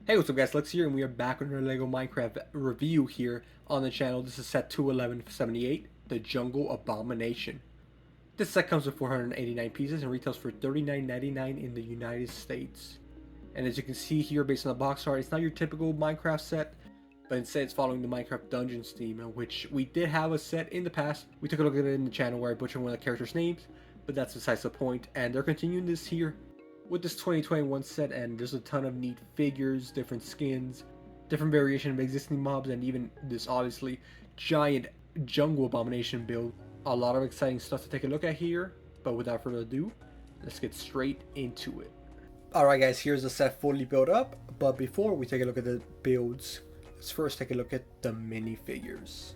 Hey, what's up guys, Lex here, and we are back with another LEGO Minecraft review here on the channel. This is set 21178, the Jungle Abomination. This set comes with 489 pieces and retails for $39.99 in the United States. And as you can see here, based on the box art, it's not your typical Minecraft set, but instead it's following the Minecraft Dungeons theme, which we did have a set in the past. We took a look at it in the channel where I butchered one of the characters' names, but that's besides the point, and they're continuing this here with this 2021 set, and there's a ton of neat figures, different skins, different variation of existing mobs, and even this obviously giant Jungle Abomination build. A lot of exciting stuff to take a look at here, but without further ado, let's get straight into it. Alright guys, here's the set fully built up, but before we take a look at the builds, let's first take a look at the minifigures.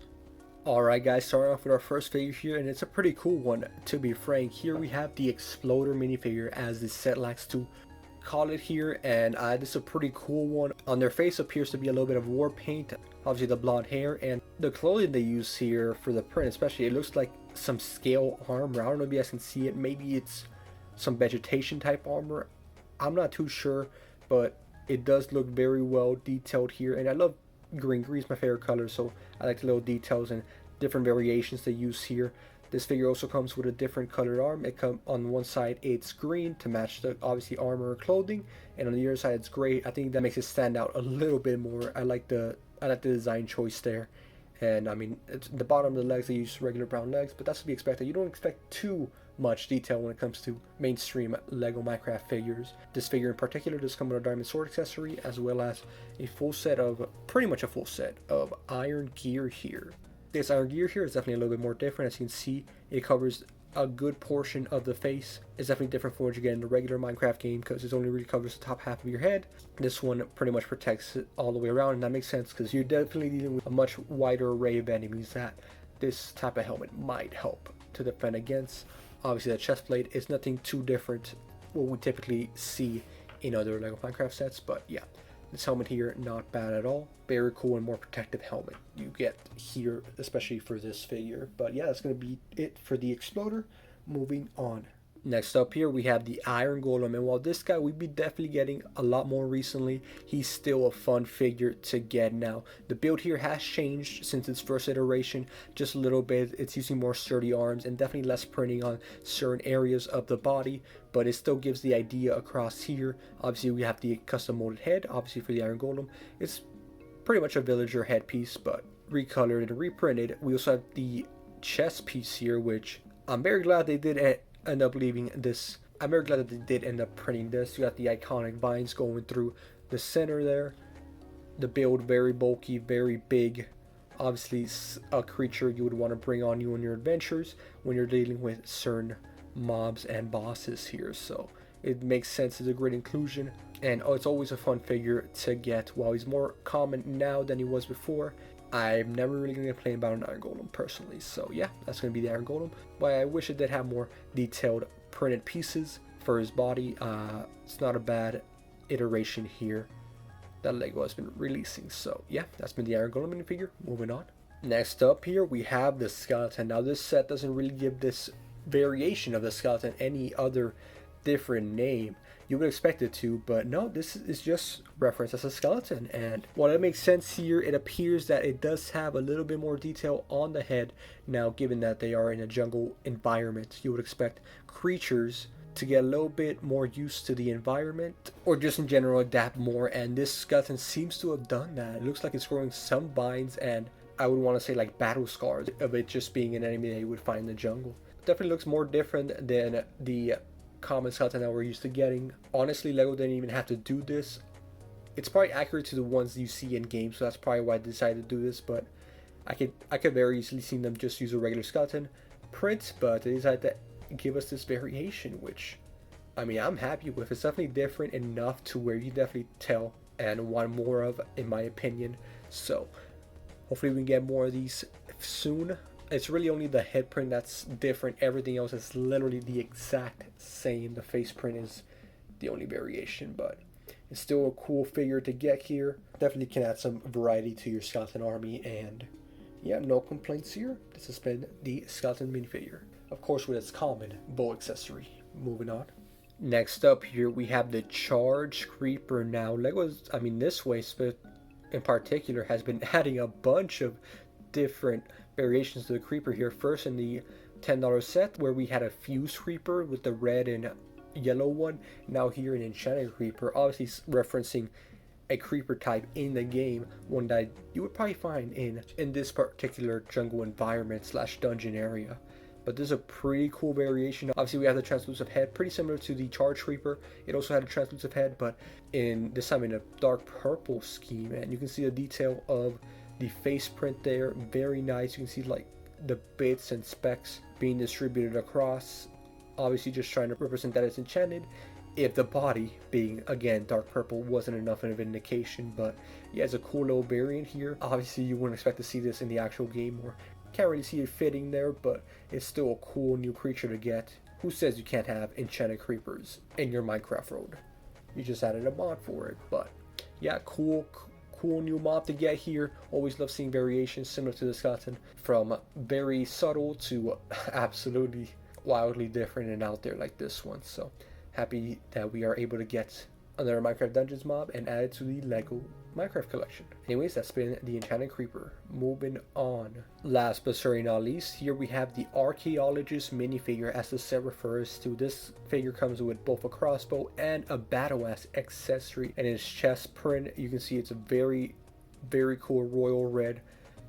Alright guys, starting off with our first figure here, and it's a pretty cool one to be frank. Here we have the Exploder minifigure, as the set likes to call it here, and this is a pretty cool one. On their face appears to be a little bit of war paint, obviously the blonde hair, and the clothing they use here for the print especially, it looks like some scale armor. I don't know if you guys can see it, maybe it's some vegetation type armor, I'm not too sure, but it does look very well detailed here, and I love green. Green's my favorite color, so I like the little details and different variations they use here. This figure also comes with a different colored arm. It comes on one side it's green to match the obviously armor or clothing, and on the other side it's gray. I think that makes it stand out a little bit more. I like the design choice there. And I mean, it's the bottom of the legs, they use regular brown legs, but that's to be expected. You don't expect too much detail when it comes to mainstream LEGO Minecraft figures. This figure in particular does come with a diamond sword accessory, as well as a full set of, pretty much a full set of iron gear here. This iron gear here is definitely a little bit more different. As you can see, it covers a good portion of the face. It's definitely different from what you get in the regular Minecraft game, because it only really covers the top half of your head. This one pretty much protects it all the way around, and that makes sense because you're definitely dealing with a much wider array of enemies that this type of helmet might help to defend against. Obviously the chest plate is nothing too different what we typically see in other LEGO Minecraft sets, but yeah, this helmet here, not bad at all. Very cool and more protective helmet you get here, especially for this figure. But yeah, that's going to be it for the Exploder. Moving on. Next up here, we have the Iron Golem. And while this guy we've been definitely getting a lot more recently, he's still a fun figure to get now. The build here has changed since its first iteration just a little bit. It's using more sturdy arms and definitely less printing on certain areas of the body, but it still gives the idea across here. Obviously, we have the custom molded head, obviously for the Iron Golem. It's pretty much a villager headpiece, but recolored and reprinted. We also have the chest piece here, which I'm very glad they did end up leaving this. I'm very glad that they did end up printing this. You got the iconic vines going through the center there. The build very bulky, very big. Obviously a creature you would want to bring on you on your adventures when you're dealing with certain mobs and bosses here. So it makes sense. It's a great inclusion, and it's always a fun figure to get. While he's more common now than he was before, I'm never really going to complain about an Iron Golem personally. So yeah, that's going to be the Iron Golem. But I wish it did have more detailed printed pieces for his body. It's not a bad iteration here that LEGO has been releasing. So yeah, that's been the Iron Golem minifigure. Moving on. Next up here, we have the skeleton. Now this set doesn't really give this variation of the skeleton any other different name. You would expect it to, but no, this is just referenced as a skeleton. And while it makes sense here, it appears that it does have a little bit more detail on the head. Now, given that they are in a jungle environment, you would expect creatures to get a little bit more used to the environment, or just in general adapt more, and this skeleton seems to have done that. It looks like it's growing some vines, and I would want to say like battle scars of it just being an enemy that you would find in the jungle. Definitely looks more different than the common skeleton that we're used to getting. Honestly, LEGO didn't even have to do this. It's probably accurate to the ones you see in games, so that's probably why I decided to do this, but I could very easily see them just use a regular skeleton print, but they decided to give us this variation, which, I mean, I'm happy with. It's definitely different enough to where you definitely tell and want more of, in my opinion. So hopefully we can get more of these soon. It's really only the head print that's different. Everything else is literally the exact same. The face print is the only variation, but it's still a cool figure to get here. Definitely can add some variety to your skeleton army, and yeah, no complaints here. This has been the skeleton minifigure, of course with its common bow accessory. Moving on. Next up here, we have the Charge Creeper. Now, Lego's, this way in particular has been adding a bunch of different variations to the Creeper here. First in the $10 set, where we had a Fuse Creeper with the red and yellow one. Now here an Enchanted Creeper, obviously referencing a creeper type in the game, one that you would probably find in this particular jungle environment slash dungeon area. But this is a pretty cool variation. Obviously we have the translucent head, pretty similar to the Charge Creeper. It also had a translucent head, but in this time in a dark purple scheme, and you can see the detail of the face print there, very nice. You can see like the bits and specks being distributed across, obviously just trying to represent that it's enchanted, if the body being again dark purple wasn't enough of an indication. But yeah, it's a cool little variant here. Obviously you wouldn't expect to see this in the actual game, or can't really see it fitting there, but it's still a cool new creature to get. Who says you can't have enchanted creepers in your Minecraft world? You just added a mod for it. But yeah, cool new mob to get here. Always love seeing variations similar to the skeleton, from very subtle to absolutely wildly different and out there like this one. So happy that we are able to get another Minecraft Dungeons mob and add it to the Lego Minecraft collection. Anyways, that's been the Enchanted Creeper. Moving on. Last but certainly not least, here we have the Archaeologist minifigure, as the set refers to. This figure comes with both a crossbow and a battle axe accessory, and its chest print, you can see it's a very cool royal red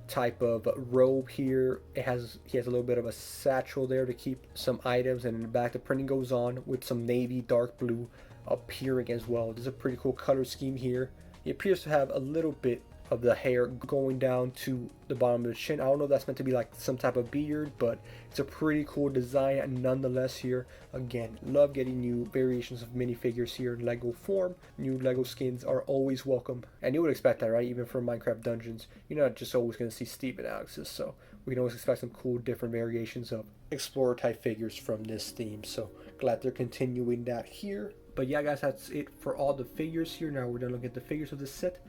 type of robe here. He has a little bit of a satchel there to keep some items, and in the back the printing goes on with some navy dark blue appearing as well. This is a pretty cool color scheme here. He appears to have a little bit of the hair going down to the bottom of the chin. I don't know if that's meant to be like some type of beard, but it's a pretty cool design nonetheless here. Again, love getting new variations of minifigures here in Lego form. New Lego skins are always welcome, and you would expect that, right? Even from Minecraft Dungeons, you're not just always going to see Steve and Alex's, so we can always expect some cool different variations of explorer type figures from this theme. So glad they're continuing that here. But yeah, guys, that's it for all the figures here. Now we're done looking at the figures of this set.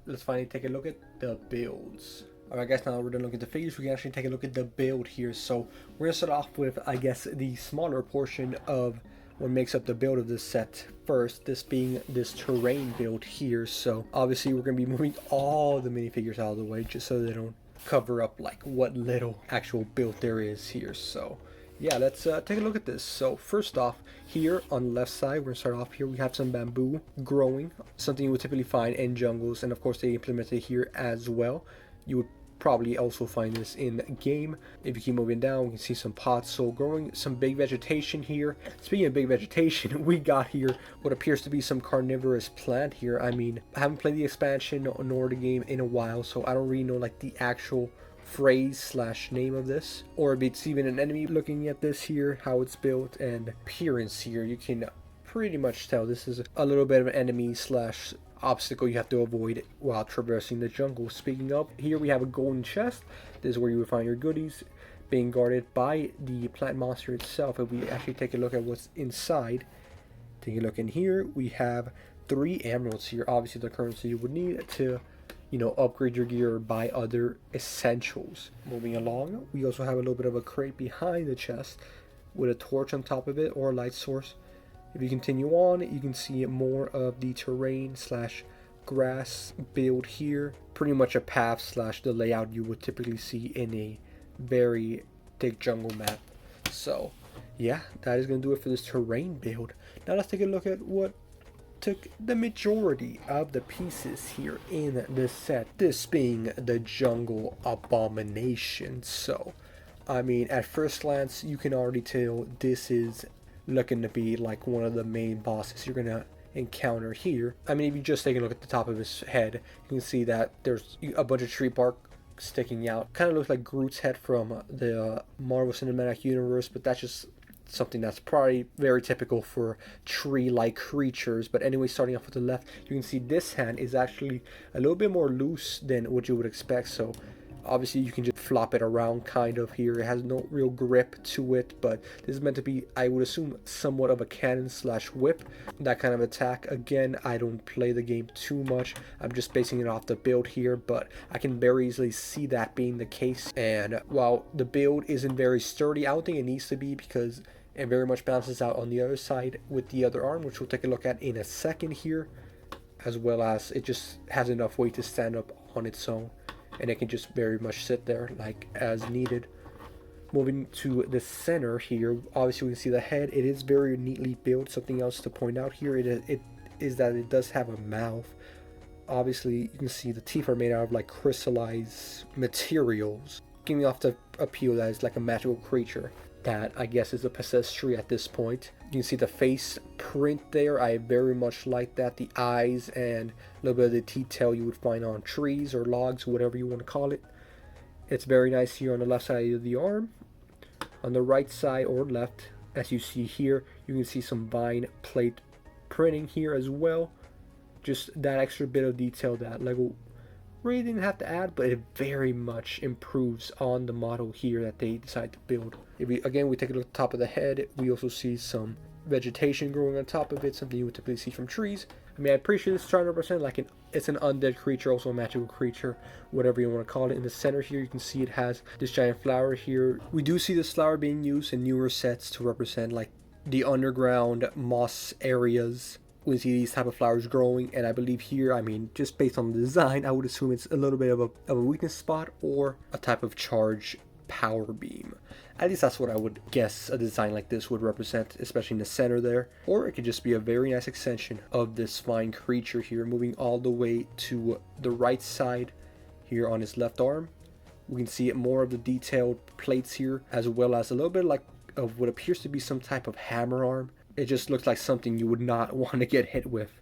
Let's finally take a look at the builds. Alright guys, now we're done looking at the figures, we can actually take a look at the build here. So we're going to start off with, I guess, the smaller portion of what makes up the build of this set first, this being this terrain build here. So obviously we're going to be moving all the minifigures out of the way, just so they don't cover up like what little actual build there is here. So yeah, let's take a look at this. So first off, here on the left side, we're going to start off here. We have some bamboo growing, something you would typically find in jungles, and of course they implemented it here as well. You would probably also find this in game. If you keep moving down, we can see some pots so growing, some big vegetation here. Speaking of big vegetation, we got here what appears to be some carnivorous plant here. I mean, I haven't played the expansion nor the game in a while, so I don't really know like the actual phrase slash name of this, or if it's even an enemy. Looking at this here, how it's built and appearance here, you can pretty much tell this is a little bit of an enemy slash obstacle you have to avoid while traversing the jungle. Speaking of, here we have a golden chest. This is where you would find your goodies, being guarded by the plant monster itself. If we actually take a look at what's inside, take a look in here, we have 3 emeralds here, obviously the currency you would need to, you know, upgrade your gear or buy other essentials. Moving along, we also have a little bit of a crate behind the chest with a torch on top of it, or a light source. If you continue on, you can see more of the terrain slash grass build here. Pretty much a path slash the layout you would typically see in a very thick jungle map. So yeah, that is going to do it for this terrain build. Now let's take a look at what took the majority of the pieces here in this set, this being the Jungle Abomination. So I mean, at first glance you can already tell this is looking to be like one of the main bosses you're gonna encounter here. I mean, if you just take a look at the top of his head, you can see that there's a bunch of tree bark sticking out. Kind of looks like Groot's head from the Marvel Cinematic Universe, but that's just something that's probably very typical for tree-like creatures. But anyway, starting off with the left, you can see this hand is actually a little bit more loose than what you would expect. So obviously you can just flop it around kind of here. It has no real grip to it, but this is meant to be, I would assume, somewhat of a cannon slash whip, that kind of attack. Again, I don't play the game too much, I'm just basing it off the build here, but I can very easily see that being the case. And while the build isn't very sturdy, I don't think it needs to be, because and very much balances out on the other side with the other arm, which we'll take a look at in a second here, as well as it just has enough weight to stand up on its own, and it can just very much sit there like as needed. Moving to the center here, obviously we can see the head. It is very neatly built. Something else to point out here, it is that it does have a mouth. Obviously you can see the teeth are made out of like crystallized materials, giving off the appeal that it's like a magical creature that I guess is a possessory at this point. You can see the face print there. I very much like that. The eyes and a little bit of the detail you would find on trees or logs, whatever you want to call it. It's very nice here on the left side of the arm. On the right side or left, as you see here, you can see some vine plate printing here as well. Just that extra bit of detail that Lego really didn't have to add, but it very much improves on the model here that they decided to build. If we take a look at the top of the head, we also see some vegetation growing on top of it, something you would typically see from trees. I mean, I'm pretty sure this is trying to represent like it's an undead creature, also a magical creature, whatever you want to call it. In the center here, you can see it has this giant flower here. We do see this flower being used in newer sets to represent like the underground moss areas. We see these type of flowers growing, and I believe here, I mean, just based on the design, I would assume it's a little bit of a weakness spot or a type of charge power beam. At least that's what I would guess a design like this would represent, especially in the center there. Or it could just be a very nice extension of this fine creature here. Moving all the way to the right side here on his left arm, we can see more of the detailed plates here, as well as a little bit like of what appears to be some type of hammer arm. It just looks like something you would not want to get hit with.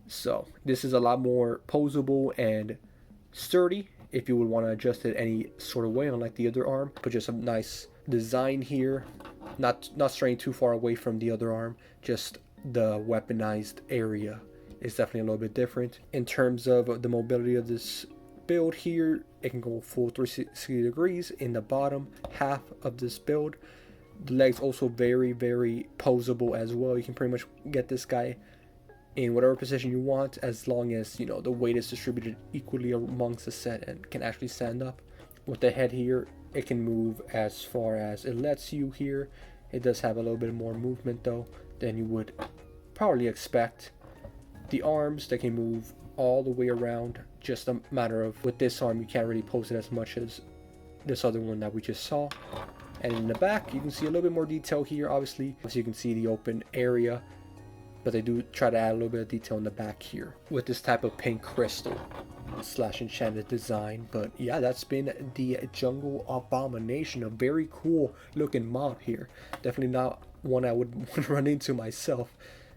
So this is a lot more posable and sturdy if you would want to adjust it any sort of way, unlike the other arm. But just a nice design here, not straying too far away from the other arm. Just the weaponized area is definitely a little bit different. In terms of the mobility of this build here, it can go full 360 degrees in the bottom half of this build. The legs also very, very posable as well. You can pretty much get this guy in whatever position you want, as long as, you know, the weight is distributed equally amongst the set and can actually stand up. With the head here, it can move as far as it lets you here. It does have a little bit more movement though than you would probably expect. The arms, they can move all the way around. Just a matter of, with this arm, you can't really pose it as much as this other one that we just saw. And in the back, you can see a little bit more detail here, obviously. So you can see the open area, but they do try to add a little bit of detail in the back here with this type of pink crystal / enchanted design. But yeah, that's been the Jungle Abomination. A very cool looking mob here. Definitely not one I would want to run into myself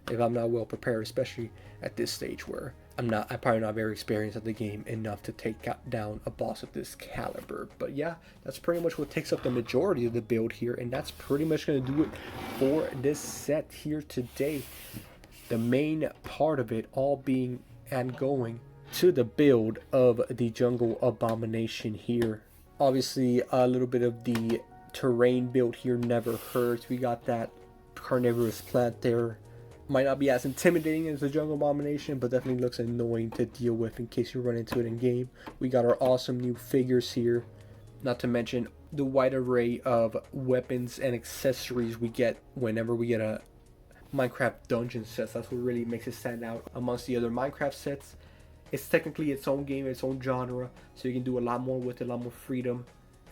if I'm not well prepared, especially at this stage where I'm probably not very experienced at the game enough to take down a boss of this caliber. But yeah, that's pretty much what takes up the majority of the build here, and that's pretty much going to do it for this set here today. The main part of it all being and going to the build of the Jungle Abomination here. Obviously, a little bit of the terrain build here never hurts. We got that carnivorous plant there. Might not be as intimidating as the Jungle Abomination, but definitely looks annoying to deal with in case you run into it in game. We got our awesome new figures here, not to mention the wide array of weapons and accessories we get whenever we get a Minecraft dungeon set. That's what really makes it stand out amongst the other Minecraft sets. It's technically its own game, its own genre, so you can do a lot more with it, a lot more freedom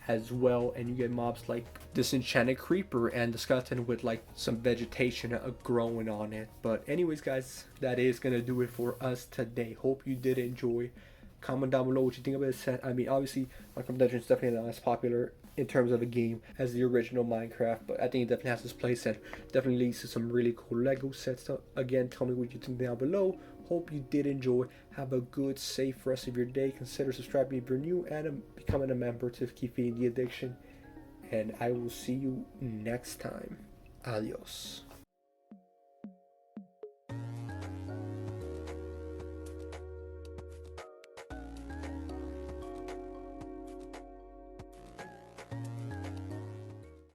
as well. And you get mobs like this enchanted creeper and the skeleton with like some vegetation growing on it. But anyways guys, that is gonna do it for us today. Hope you did enjoy. Comment down below what you think about this set. I mean, obviously Minecraft Dungeons is definitely not as popular in terms of a game as the original Minecraft, but I think it definitely has its place and definitely leads to some really cool Lego sets. So again, tell me what you think down below. Hope you did enjoy. Have a good, safe rest of your day. Consider subscribing if you're new and becoming a member to keep feeding the addiction. And I will see you next time. Adios.